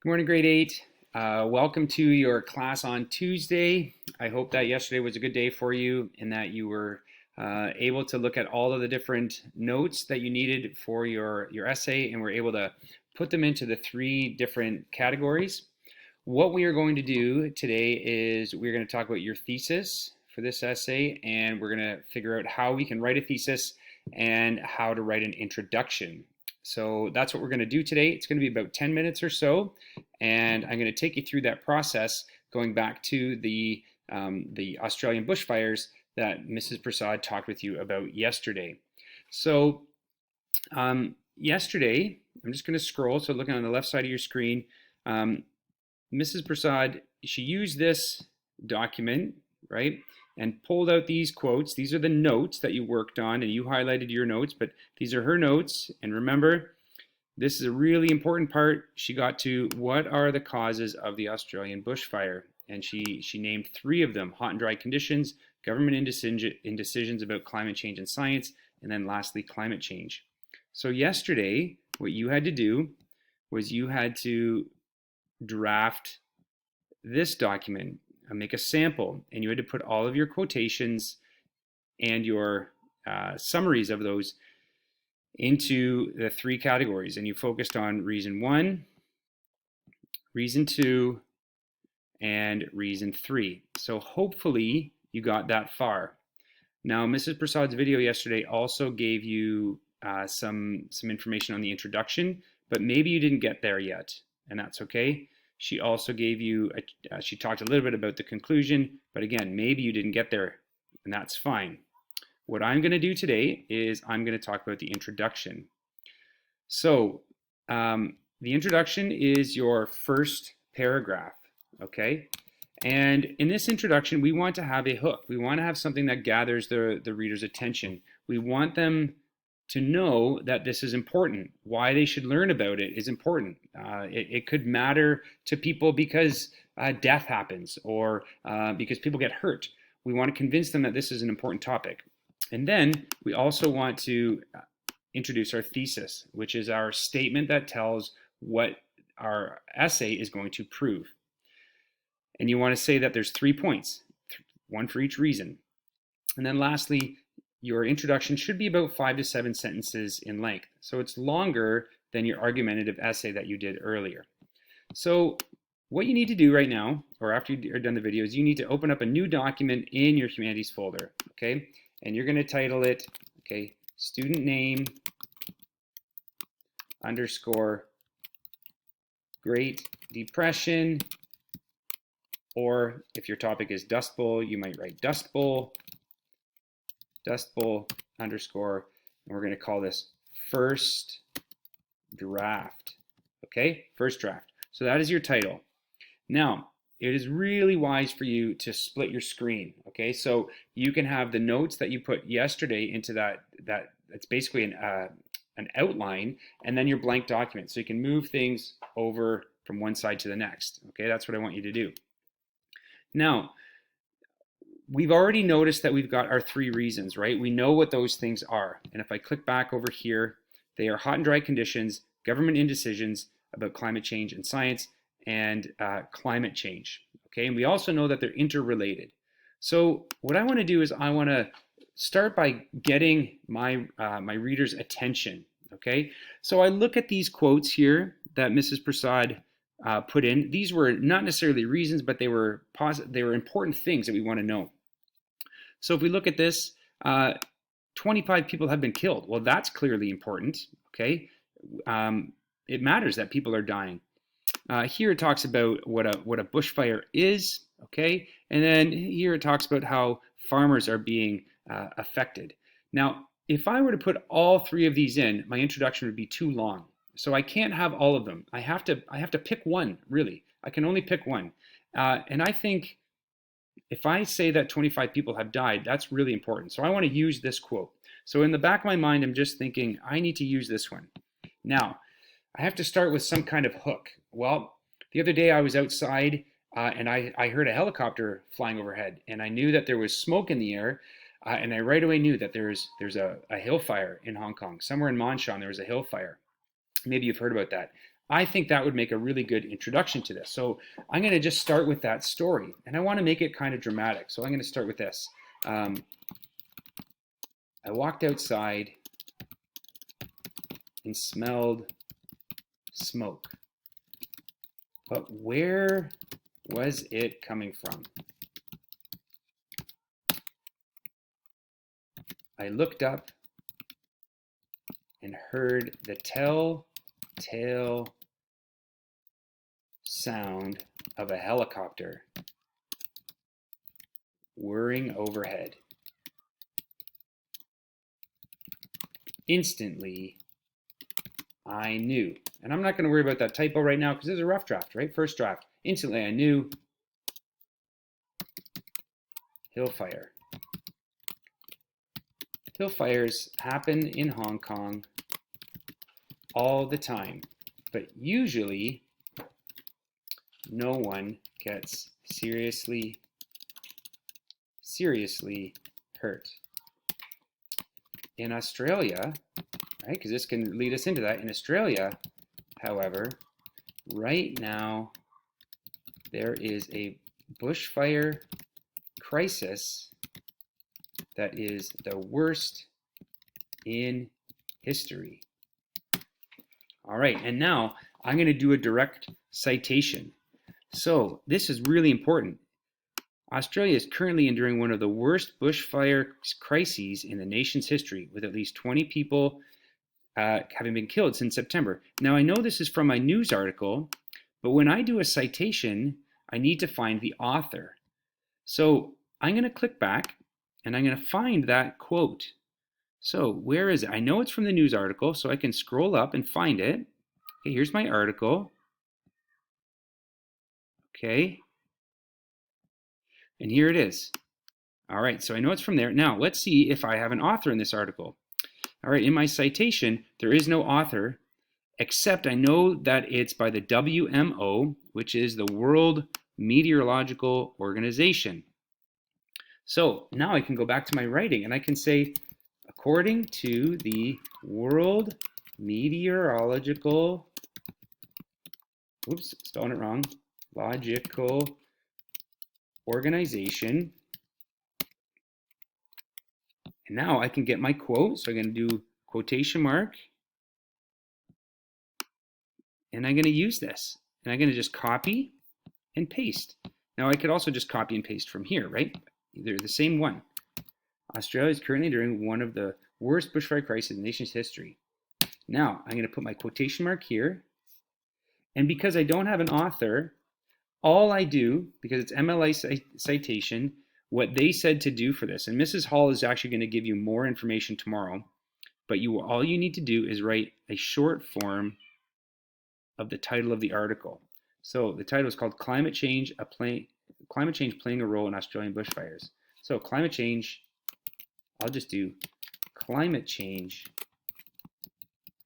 Good morning, grade 8. Welcome to your class on Tuesday. I hope that yesterday was a good day for you and that you were able to look at all of the different notes that you needed for your essay and were able to put them into the 3 different categories. What we are going to do today is we're going to talk about your thesis for this essay, and we're going to figure out how we can write a thesis and how to write an introduction. So that's what we're going to do today. It's going to be about 10 minutes or so, and I'm going to take you through that process, going back to the Australian bushfires that Mrs. Prasad talked with you about yesterday. So yesterday, I'm just going to scroll. So looking on the left side of your screen, Mrs. Prasad, she used this document, right, and pulled out these quotes. These are the notes that you worked on, and you highlighted your notes, but these are her notes. And remember, this is a really important part. She got to what are the causes of the Australian bushfire, and she named 3 of them: hot and dry conditions, government indecisions about climate change and science, and then lastly, climate change. So yesterday, what you had to do was you had to draft this document, make a sample, and you had to put all of your quotations and your summaries of those into the 3 categories. And you focused on reason 1, reason 2, and reason 3. So hopefully you got that far. Now, Mrs. Prasad's video yesterday also gave you some information on the introduction, but maybe you didn't get there yet, and that's okay. She also gave you, she talked a little bit about the conclusion, but again, maybe you didn't get there, and that's fine. What I'm going to do today is I'm going to talk about the introduction. So the introduction is your first paragraph, okay? And in this introduction, we want to have a hook. We want to have something that gathers the reader's attention. We want them to know that this is important. Why they should learn about it is important. It could matter to people because death happens, or because people get hurt. We want to convince them that this is an important topic. And then we also want to introduce our thesis, which is our statement that tells what our essay is going to prove. And you want to say that there's 3 points, 1 for each reason. And then lastly, your introduction should be about 5 to 7 sentences in length. So it's longer than your argumentative essay that you did earlier. So what you need to do right now, or after you're done the video, is you need to open up a new document in your humanities folder, okay? And you're going to title it, okay, student name underscore Great Depression, or if your topic is Dust Bowl, you might write Dust Bowl underscore, and we're going to call this first draft, okay? First draft. So that is your title. Now, it is really wise for you to split your screen, okay? So you can have the notes that you put yesterday into that's basically an outline, and then your blank document. So you can move things over from one side to the next, okay? That's what I want you to do. Now, we've already noticed that we've got our 3 reasons, right? We know what those things are. And if I click back over here, they are hot and dry conditions, government indecisions about climate change and science, and climate change, okay? And we also know that they're interrelated. So what I want to do is I want to start by getting my reader's attention, okay? So I look at these quotes here that Mrs. Prasad put in. These were not necessarily reasons, but they were important things that we want to know. So if we look at this, 25 people have been killed. Well, that's clearly important, okay? It matters that people are dying. Here it talks about what a bushfire is, okay? And then here it talks about how farmers are being affected. Now, if I were to put all 3 of these in, my introduction would be too long. So I can't have all of them. I have to pick one, really. I can only pick one. And I think if I say that 25 people have died, that's really important. So I want to use this quote. So in the back of my mind, I'm just thinking, I need to use this one. Now, I have to start with some kind of hook. Well, the other day I was outside and I heard a helicopter flying overhead, and I knew that there was smoke in the air, and I right away knew that there's a hill fire in Hong Kong. Somewhere in Monshan there was a hill fire. Maybe you've heard about that. I think that would make a really good introduction to this. So I'm going to just start with that story, and I want to make it kind of dramatic. So I'm going to start with this. I walked outside and smelled smoke. But where was it coming from? I looked up and heard the telltale sound of a helicopter whirring overhead. Instantly, I knew, and I'm not going to worry about that typo right now because this is a rough draft, right? First draft. Instantly, I knew hill fire. Hill fires happen in Hong Kong all the time, but usually no one gets seriously hurt. In Australia, right, because this can lead us into that, in Australia, however, right now there is a bushfire crisis that is the worst in history. All right, and now I'm going to do a direct citation. So this is really important. Australia is currently enduring one of the worst bushfire crises in the nation's history, with at least 20 people having been killed since September. Now, I know this is from my news article, but when I do a citation, I need to find the author. So I'm going to click back, and I'm going to find that quote. So where is it? I know it's from the news article, so I can scroll up and find it. Okay, here's my article. Okay. And here it is. All right, so I know it's from there. Now, let's see if I have an author in this article. All right, in my citation, there is no author, except I know that it's by the WMO, which is the World Meteorological Organization. So now I can go back to my writing and I can say, according to the World Meteorological, oops, spelling it wrong, logical organization. And now I can get my quote. So I'm going to do quotation mark. And I'm going to use this. And I'm going to just copy and paste. Now I could also just copy and paste from here, right? They're the same one. Australia is currently during one of the worst bushfire crises in the nation's history. Now I'm going to put my quotation mark here. And because I don't have an author, all I do, because it's MLA citation, what they said to do for this, and Mrs. Hall is actually going to give you more information tomorrow, but all you need to do is write a short form of the title of the article. So the title is called Climate Change Playing a Role in Australian Bushfires. So climate change, I'll just do climate change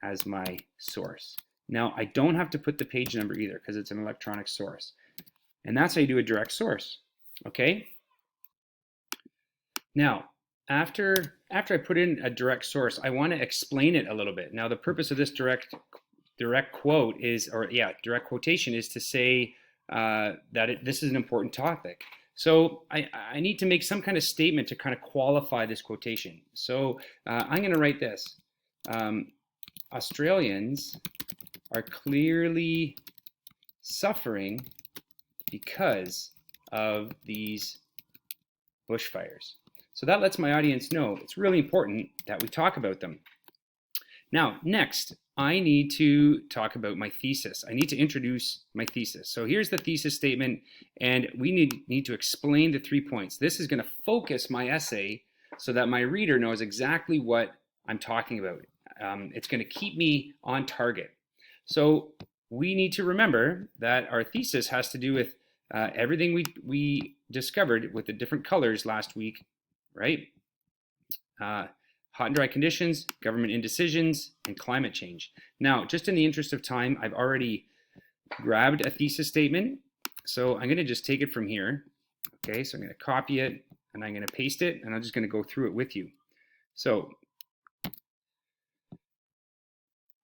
as my source. Now I don't have to put the page number either because it's an electronic source. And that's how you do a direct source, okay? Now, after I put in a direct source, I want to explain it a little bit. Now, the purpose of this direct quote is, direct quotation is to say that this is an important topic. So I need to make some kind of statement to kind of qualify this quotation. So I'm going to write this. Australians are clearly suffering because of these bushfires. So that lets my audience know it's really important that we talk about them. Now, next, I need to talk about my thesis. I need to introduce my thesis. So here's the thesis statement, and we need to explain the 3 points. This is going to focus my essay so that my reader knows exactly what I'm talking about. It's going to keep me on target. So we need to remember that our thesis has to do with everything we discovered with the different colors last week, right? Hot and dry conditions, government indecisions, and climate change. Now, just in the interest of time, I've already grabbed a thesis statement. So I'm going to just take it from here. Okay, so I'm going to copy it and I'm going to paste it, and I'm just going to go through it with you. So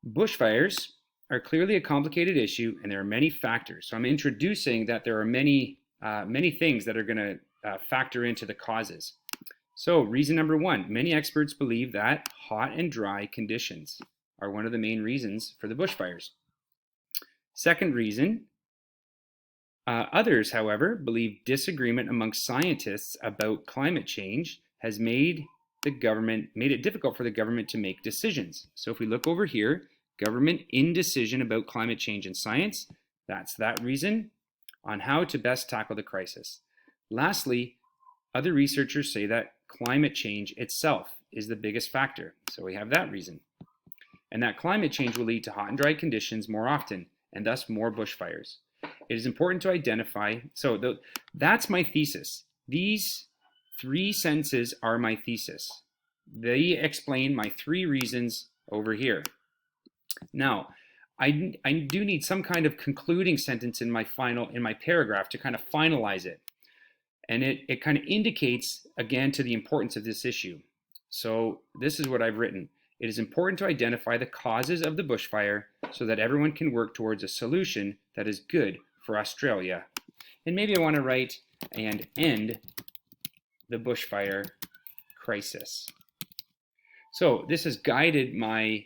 bushfires are clearly a complicated issue, and there are many factors. So I'm introducing that there are many things that are going to factor into the causes. So reason number one, many experts believe that hot and dry conditions are one of the main reasons for the bushfires. Second reason, others, however, believe disagreement among scientists about climate change has made it difficult for the government to make decisions. So if we look over here, government indecision about climate change and science, that's that reason on how to best tackle the crisis. Lastly, other researchers say that climate change itself is the biggest factor. So we have that reason. And that climate change will lead to hot and dry conditions more often, and thus more bushfires. It is important to identify, that's my thesis. These 3 sentences are my thesis. They explain my 3 reasons over here. Now, I do need some kind of concluding sentence in my paragraph to kind of finalize it. And it kind of indicates, again, to the importance of this issue. So this is what I've written. It is important to identify the causes of the bushfire so that everyone can work towards a solution that is good for Australia. And maybe I want to write and end the bushfire crisis. So this has guided my,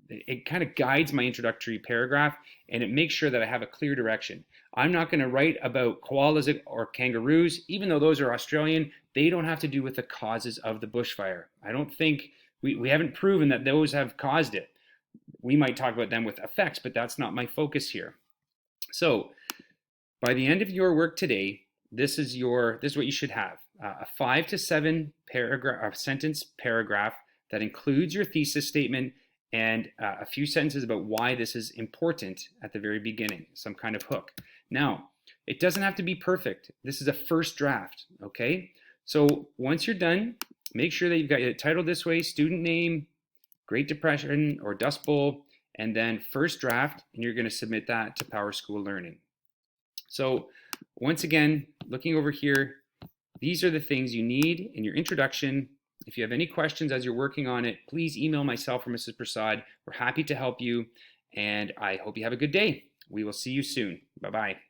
it kind of guides my introductory paragraph, and it makes sure that I have a clear direction. I'm not going to write about koalas or kangaroos, even though those are Australian. They don't have to do with the causes of the bushfire. I don't think, we haven't proven that those have caused it. We might talk about them with effects, but that's not my focus here. So by the end of your work today, this is what you should have. A 5 to 7 sentence paragraph that includes your thesis statement and a few sentences about why this is important at the very beginning, some kind of hook. Now, it doesn't have to be perfect. This is a first draft, okay? So once you're done, make sure that you've got it titled this way: student name, Great Depression or Dust Bowl, and then first draft, and you're going to submit that to PowerSchool Learning. So once again, looking over here, these are the things you need in your introduction. If you have any questions as you're working on it, please email myself or Mrs. Prasad. We're happy to help you, and I hope you have a good day. We will see you soon. Bye-bye.